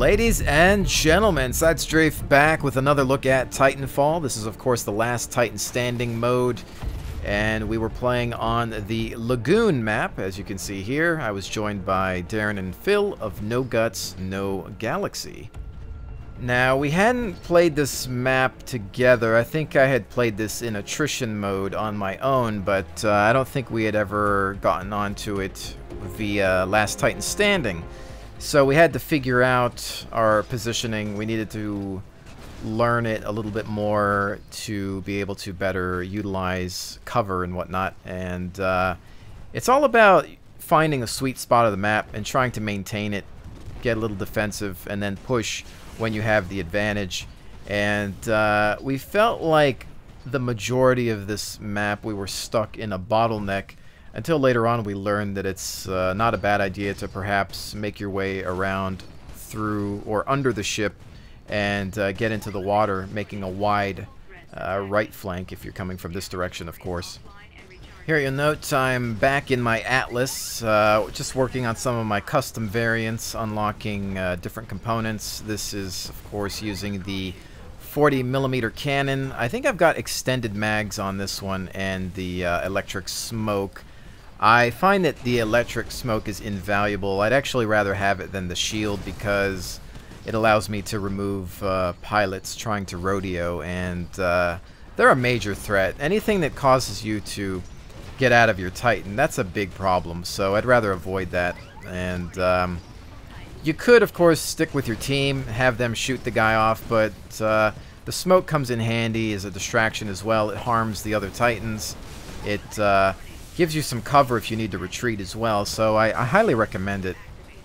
Ladies and gentlemen, SideStrafe back with another look at Titanfall. This is, of course, the last Titan standing mode, and we were playing on the Lagoon map, as you can see here. I was joined by Darren and Phil of No Guts, No Galaxy. Now, we hadn't played this map together. I think I had played this in attrition mode on my own, but I don't think we had ever gotten onto it via Last Titan Standing. So we had to figure out our positioning. We needed to learn it a little bit more to be able to better utilize cover and whatnot. And it's all about finding a sweet spot of the map and trying to maintain it, get a little defensive, and then push when you have the advantage. And we felt like the majority of this map we were stuck in a bottleneck, until later on we learned that it's not a bad idea to perhaps make your way around through or under the ship and get into the water, making a wide right flank if you're coming from this direction, of course. Here you'll note I'm back in my Atlas, just working on some of my custom variants, unlocking different components. This is, of course, using the 40mm cannon. I think I've got extended mags on this one and the electric smoke. I find that the electric smoke is invaluable. I'd actually rather have it than the shield because it allows me to remove pilots trying to rodeo, and they're a major threat. Anything that causes you to get out of your Titan, that's a big problem, so I'd rather avoid that. And you could, of course, stick with your team, have them shoot the guy off, but the smoke comes in handy as a distraction as well. It harms the other Titans. It gives you some cover if you need to retreat as well, so I highly recommend it.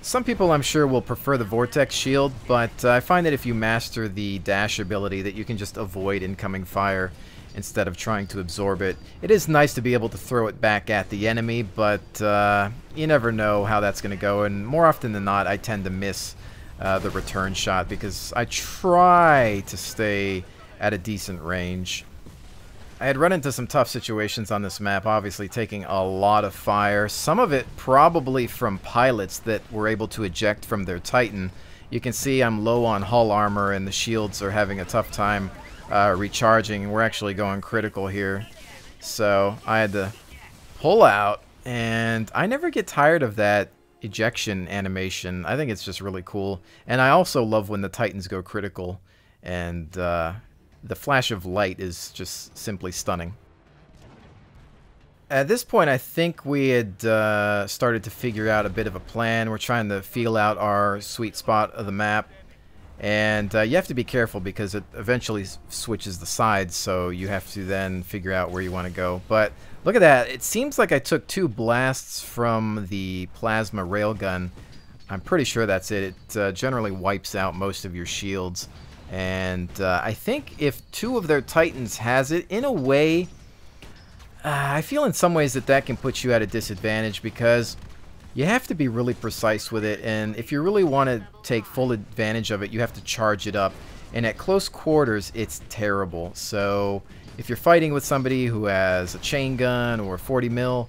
Some people, I'm sure, will prefer the Vortex Shield, but I find that if you master the dash ability, that you can just avoid incoming fire instead of trying to absorb it. It is nice to be able to throw it back at the enemy, but you never know how that's going to go, and more often than not, I tend to miss the return shot because I try to stay at a decent range. I had run into some tough situations on this map, obviously taking a lot of fire. Some of it probably from pilots that were able to eject from their Titan. You can see I'm low on hull armor and the shields are having a tough time recharging. We're actually going critical here. So I had to pull out, and I never get tired of that ejection animation. I think it's just really cool. And I also love when the Titans go critical, and the flash of light is just simply stunning. At this point, I think we had started to figure out a bit of a plan. We're trying to feel out our sweet spot of the map. And you have to be careful because it eventually switches the sides, so you have to then figure out where you want to go. But look at that. It seems like I took 2 blasts from the plasma railgun. I'm pretty sure that's it. It generally wipes out most of your shields. And I think if 2 of their Titans has it, in a way, I feel in some ways that that can put you at a disadvantage because you have to be really precise with it, and if you really want to take full advantage of it, you have to charge it up. And at close quarters, it's terrible. So if you're fighting with somebody who has a chain gun or 40mm,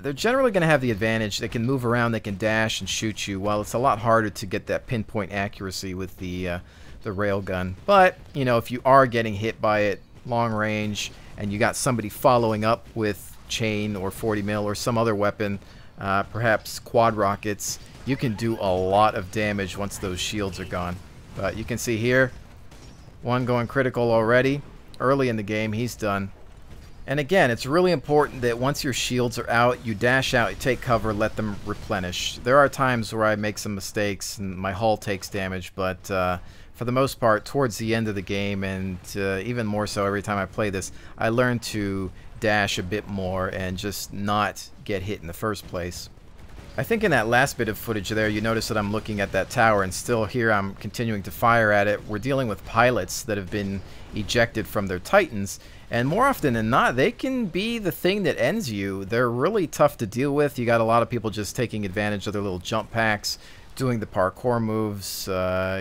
they're generally going to have the advantage. They can move around, they can dash and shoot you, while it's a lot harder to get that pinpoint accuracy with the railgun. But, you know, if you are getting hit by it long range and you got somebody following up with chain or 40mm or some other weapon, perhaps quad rockets, you can do a lot of damage once those shields are gone. But you can see here, one going critical already. Early in the game, he's done. And again, it's really important that once your shields are out, you dash out, you take cover, let them replenish. There are times where I make some mistakes and my hull takes damage, but for the most part, towards the end of the game, and even more so every time I play this, I learn to dash a bit more and just not get hit in the first place. I think in that last bit of footage there, you notice that I'm looking at that tower, and still here I'm continuing to fire at it. We're dealing with pilots that have been ejected from their Titans, and more often than not, they can be the thing that ends you. They're really tough to deal with. You got a lot of people just taking advantage of their little jump packs, doing the parkour moves,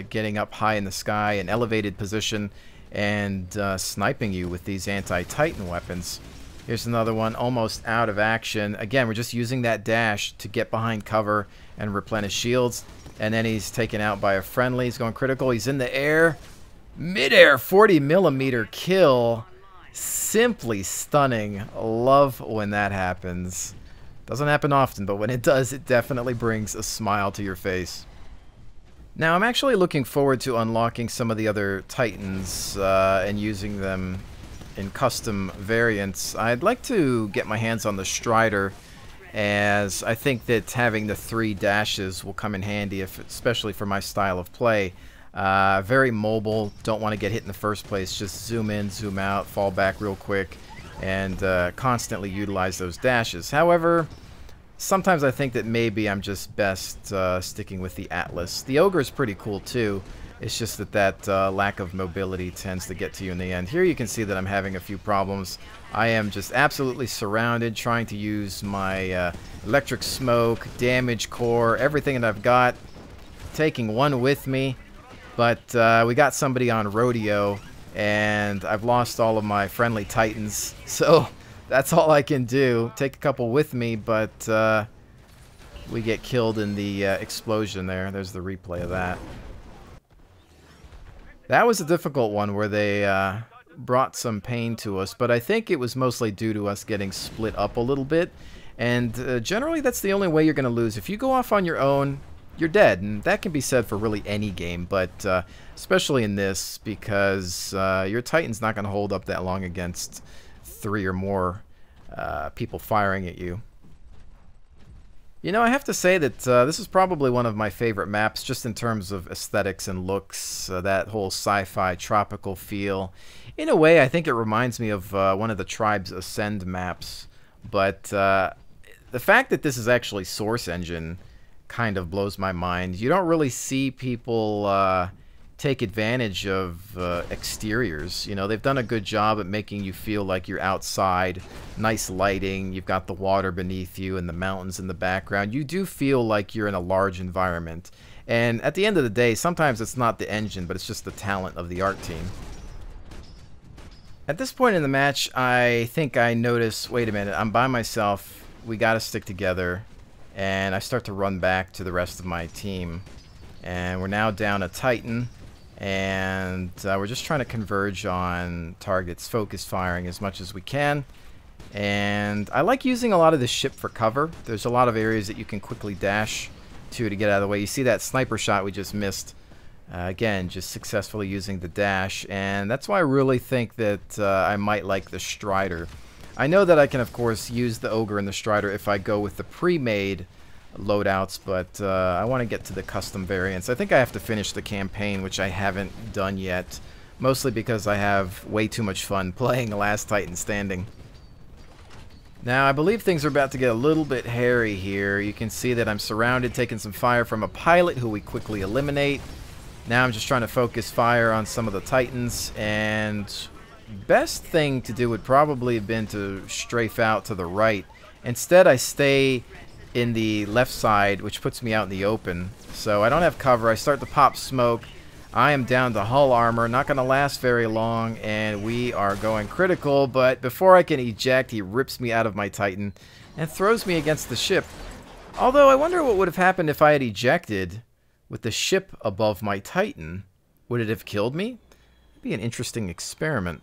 getting up high in the sky, an elevated position, and sniping you with these anti-Titan weapons. Here's another one, almost out of action. Again, we're just using that dash to get behind cover and replenish shields. And then he's taken out by a friendly. He's going critical. He's in the air. Mid-air 40mm kill. Simply stunning. Love when that happens. Doesn't happen often, but when it does, it definitely brings a smile to your face. Now, I'm actually looking forward to unlocking some of the other Titans and using them in custom variants. I'd like to get my hands on the Strider, as I think that having the 3 dashes will come in handy, especially for my style of play. Very mobile, don't want to get hit in the first place, just zoom in, zoom out, fall back real quick, and constantly utilize those dashes. However, sometimes I think that maybe I'm just best sticking with the Atlas. The Ogre is pretty cool too. It's just that lack of mobility tends to get to you in the end. Here you can see that I'm having a few problems. I am just absolutely surrounded, trying to use my electric smoke, damage core, everything that I've got, taking one with me. But we got somebody on rodeo, and I've lost all of my friendly Titans. So that's all I can do. Take a couple with me, but we get killed in the explosion there. There's the replay of that. That was a difficult one where they brought some pain to us, but I think it was mostly due to us getting split up a little bit. And generally, that's the only way you're going to lose. If you go off on your own, you're dead. And that can be said for really any game, but especially in this, because your Titan's not going to hold up that long against 3 or more people firing at you. You know, I have to say that this is probably one of my favorite maps, just in terms of aesthetics and looks, that whole sci-fi tropical feel. In a way, I think it reminds me of one of the Tribe's Ascend maps, but the fact that this is actually Source Engine kind of blows my mind. You don't really see people take advantage of exteriors. You know, they've done a good job at making you feel like you're outside. Nice lighting, you've got the water beneath you and the mountains in the background. You do feel like you're in a large environment. And at the end of the day, sometimes it's not the engine, but it's just the talent of the art team. At this point in the match, I think I notice, wait a minute, I'm by myself, we gotta stick together, and I start to run back to the rest of my team. And we're now down a Titan, and we're just trying to converge on targets, focus firing as much as we can. And I like using a lot of the ship for cover. There's a lot of areas that you can quickly dash to get out of the way. You see that sniper shot we just missed. Again, just successfully using the dash, and that's why I really think that I might like the Strider. I know that I can, of course, use the Ogre and the Strider if I go with the pre-made loadouts, but I want to get to the custom variants. I think I have to finish the campaign, which I haven't done yet, mostly because I have way too much fun playing Last Titan Standing. Now, I believe things are about to get a little bit hairy here. You can see that I'm surrounded, taking some fire from a pilot who we quickly eliminate. Now I'm just trying to focus fire on some of the Titans, and best thing to do would probably have been to strafe out to the right. Instead, I stay in the left side, which puts me out in the open. So I don't have cover. I start to pop smoke. I am down to hull armor. Not going to last very long, and we are going critical. But before I can eject, he rips me out of my Titan and throws me against the ship. Although I wonder what would have happened if I had ejected with the ship above my Titan. Would it have killed me? It'd be an interesting experiment.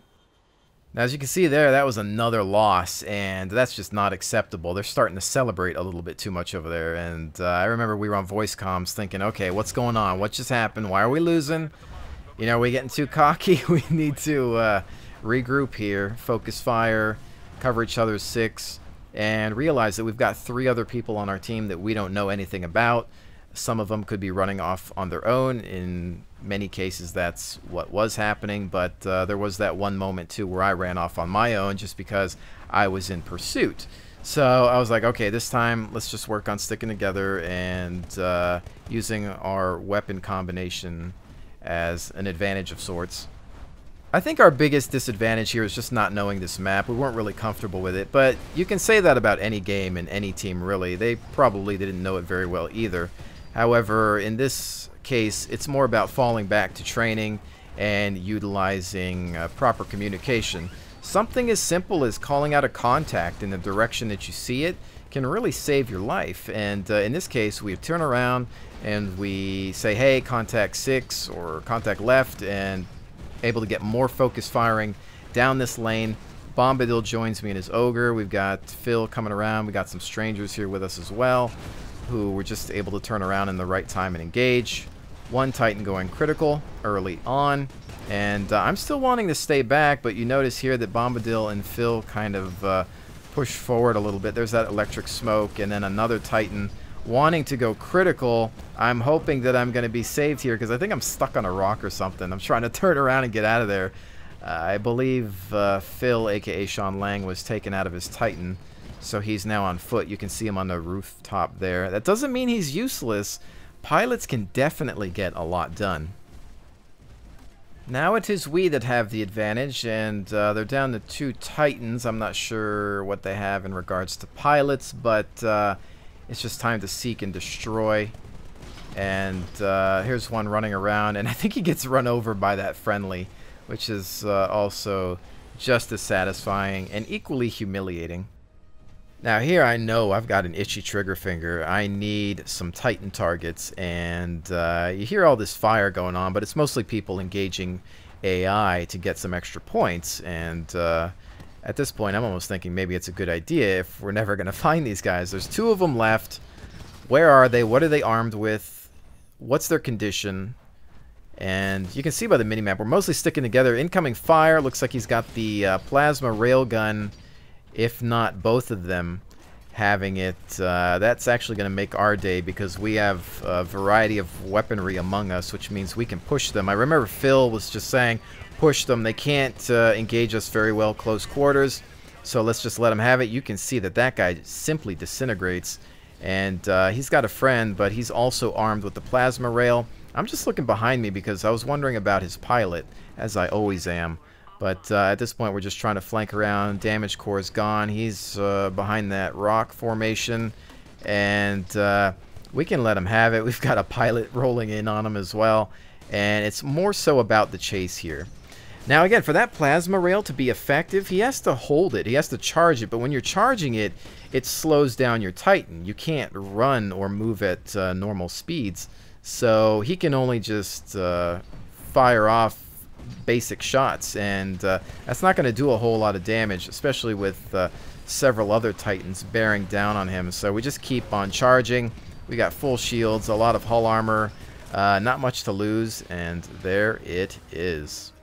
Now, as you can see there, that was another loss, and that's just not acceptable. They're starting to celebrate a little bit too much over there, and I remember we were on voice comms thinking, okay, what's going on? What just happened? Why are we losing? You know, are we getting too cocky? We need to regroup here, focus fire, cover each other's 6, and realize that we've got 3 other people on our team that we don't know anything about. Some of them could be running off on their own. In many cases, that's what was happening, but there was that one moment, too, where I ran off on my own just because I was in pursuit. So I was like, okay, this time, let's just work on sticking together and using our weapon combination as an advantage of sorts. I think our biggest disadvantage here is just not knowing this map. We weren't really comfortable with it, but you can say that about any game and any team, really. They probably didn't know it very well either. However, in this case, it's more about falling back to training and utilizing proper communication. Something as simple as calling out a contact in the direction that you see it can really save your life. And in this case, we turn around and we say, hey, contact 6 or contact left, and able to get more focus firing down this lane. Bombadil joins me in his ogre. We've got Phil coming around. We got some strangers here with us as well, who were just able to turn around in the right time and engage. One Titan going critical early on. And I'm still wanting to stay back, but you notice here that Bombadil and Phil kind of push forward a little bit. There's that electric smoke, and then another Titan wanting to go critical. I'm hoping that I'm going to be saved here because I think I'm stuck on a rock or something. I'm trying to turn around and get out of there. I believe Phil, aka Sean Lang, was taken out of his Titan, so he's now on foot. You can see him on the rooftop there. That doesn't mean he's useless. Pilots can definitely get a lot done. Now it is we that have the advantage, and they're down to 2 Titans. I'm not sure what they have in regards to pilots, but it's just time to seek and destroy. And here's one running around, and I think he gets run over by that friendly, which is also just as satisfying and equally humiliating. Now here I know I've got an itchy trigger finger. I need some Titan targets, and you hear all this fire going on, but it's mostly people engaging AI to get some extra points. And at this point I'm almost thinking maybe it's a good idea if we're never going to find these guys. There's 2 of them left. Where are they? What are they armed with? What's their condition? And you can see by the minimap we're mostly sticking together. Incoming fire. Looks like he's got the plasma railgun. If not both of them having it, that's actually going to make our day because we have a variety of weaponry among us, which means we can push them. I remember Phil was just saying, push them. They can't engage us very well close quarters, so let's just let them have it. You can see that that guy simply disintegrates, and he's got a friend, but he's also armed with the plasma rail. I'm just looking behind me because I was wondering about his pilot, as I always am. But at this point, we're just trying to flank around. Damage core is gone. He's behind that rock formation. And we can let him have it. We've got a pilot rolling in on him as well. And it's more so about the chase here. Now, again, for that plasma rail to be effective, he has to hold it. He has to charge it. But when you're charging it, it slows down your Titan. You can't run or move at normal speeds. So he can only just fire off basic shots, and that's not going to do a whole lot of damage, especially with several other Titans bearing down on him. So we just keep on charging. We got full shields, a lot of hull armor, not much to lose, and there it is.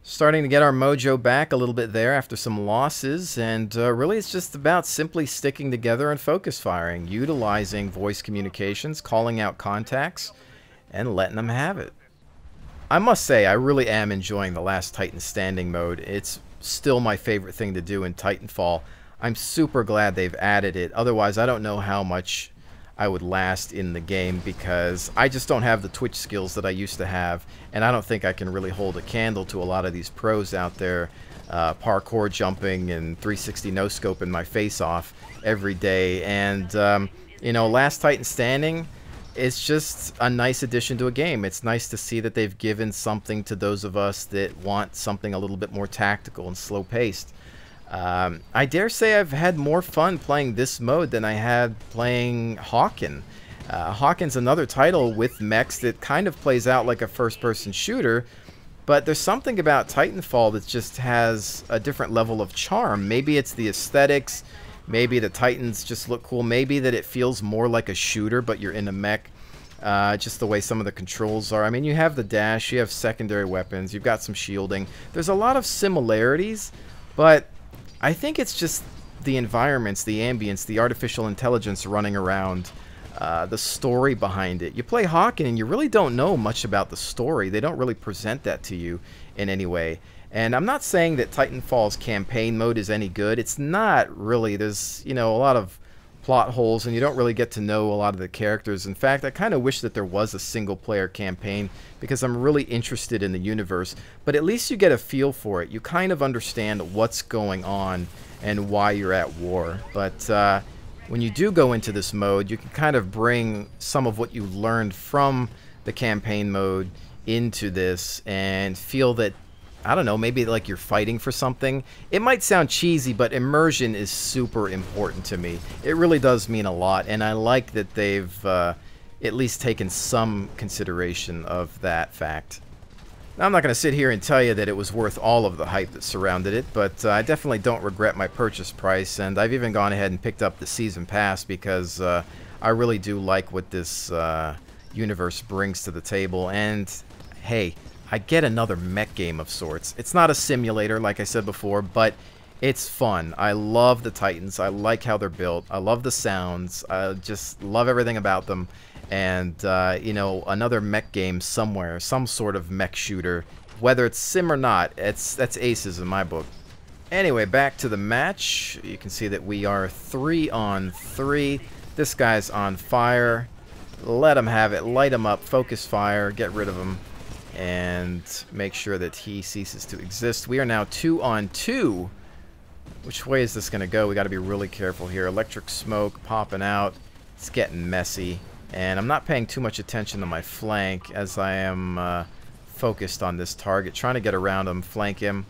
Starting to get our mojo back a little bit there after some losses, and really it's just about simply sticking together and focus firing, utilizing voice communications, calling out contacts, and letting them have it. I must say, I really am enjoying the Last Titan Standing mode. It's still my favorite thing to do in Titanfall. I'm super glad they've added it, otherwise I don't know how much I would last in the game because I just don't have the twitch skills that I used to have, and I don't think I can really hold a candle to a lot of these pros out there parkour jumping and 360 no-scoping my face off every day. And you know, Last Titan Standing is just a nice addition to a game. It's nice to see that they've given something to those of us that want something a little bit more tactical and slow-paced. I dare say I've had more fun playing this mode than I had playing Hawken. Hawken's another title with mechs that kind of plays out like a first-person shooter, but there's something about Titanfall that just has a different level of charm. Maybe it's the aesthetics, maybe the Titans just look cool, maybe that it feels more like a shooter but you're in a mech. Just the way some of the controls are. I mean, you have the dash, you have secondary weapons, you've got some shielding. There's a lot of similarities, but I think it's just the environments, the ambience, the artificial intelligence running around, the story behind it. You play Hawken and you really don't know much about the story. They don't really present that to you in any way. And I'm not saying that Titanfall's campaign mode is any good. It's not really. There's, you know, a lot of plot holes and you don't really get to know a lot of the characters. In fact, I kind of wish that there was a single-player campaign because I'm really interested in the universe. But at least you get a feel for it. You kind of understand what's going on and why you're at war. But when you do go into this mode, you can kind of bring some of what you learned from the campaign mode into this and feel that I don't know, maybe like you're fighting for something. It might sound cheesy, but immersion is super important to me. It really does mean a lot, and I like that they've at least taken some consideration of that fact. Now, I'm not going to sit here and tell you that it was worth all of the hype that surrounded it, but I definitely don't regret my purchase price, and I've even gone ahead and picked up the Season Pass because I really do like what this universe brings to the table, and hey, I get another mech game of sorts. It's not a simulator, like I said before, but it's fun. I love the Titans. I like how they're built. I love the sounds. I just love everything about them. And, you know, another mech game somewhere, some sort of mech shooter, whether it's sim or not, that's aces in my book. Anyway, back to the match. You can see that we are 3 on 3. This guy's on fire. Let him have it. Light him up. Focus fire. Get rid of him. And make sure that he ceases to exist. We are now 2 on 2. Which way is this going to go? We got to be really careful here. Electric smoke popping out. It's getting messy. And I'm not paying too much attention to my flank as I am focused on this target. Trying to get around him, flank him.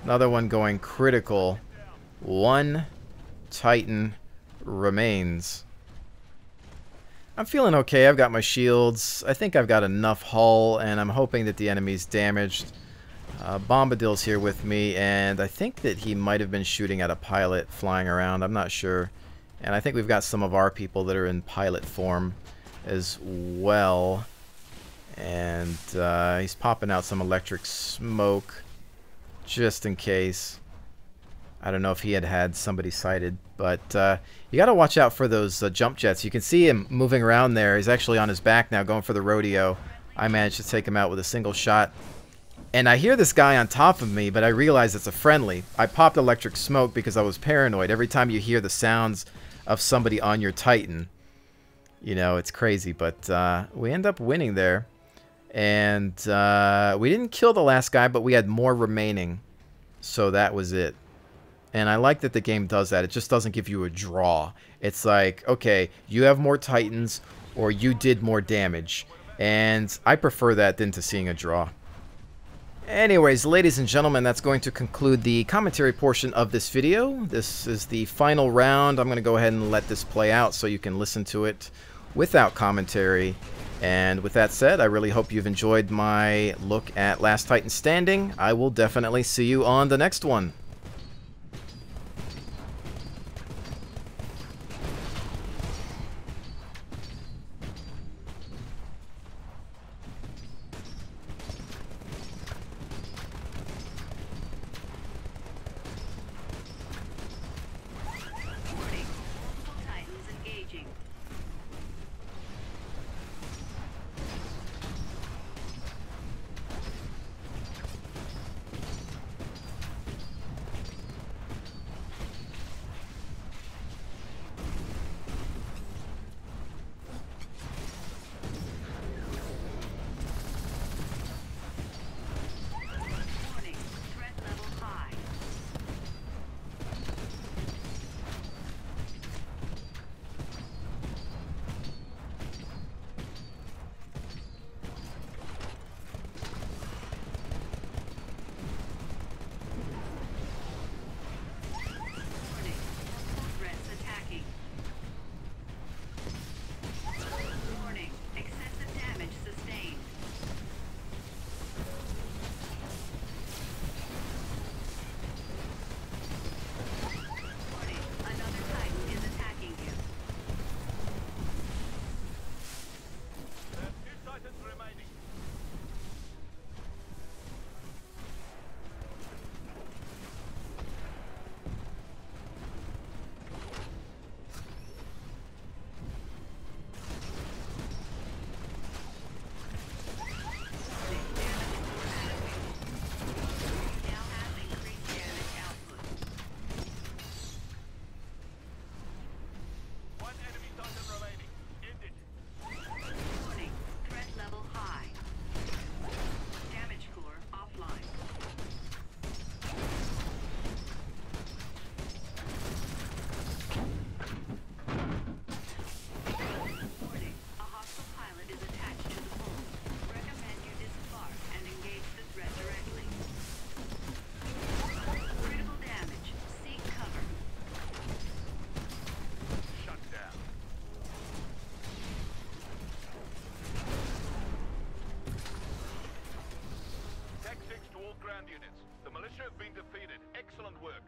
Another one going critical. 1 Titan remains. I'm feeling okay. I've got my shields. I think I've got enough hull, and I'm hoping that the enemy's damaged. Bombadil's here with me, and I think that he might have been shooting at a pilot flying around. I'm not sure. And I think we've got some of our people that are in pilot form as well. And he's popping out some electric smoke just in case. I don't know if he had somebody sighted, but you got to watch out for those jump jets. You can see him moving around there. He's actually on his back now going for the rodeo. I managed to take him out with a single shot. And I hear this guy on top of me, but I realize it's a friendly. I popped electric smoke because I was paranoid. Every time you hear the sounds of somebody on your Titan, you know, it's crazy. But we end up winning there. And we didn't kill the last guy, but we had more remaining. So that was it. And I like that the game does that. It just doesn't give you a draw. It's like, okay, you have more Titans or you did more damage. And I prefer that than to seeing a draw. Anyways, ladies and gentlemen, that's going to conclude the commentary portion of this video. This is the final round. I'm going to go ahead and let this play out so you can listen to it without commentary. And with that said, I really hope you've enjoyed my look at Last Titan Standing. I will definitely see you on the next one. ground units. The militia have been defeated. Excellent work.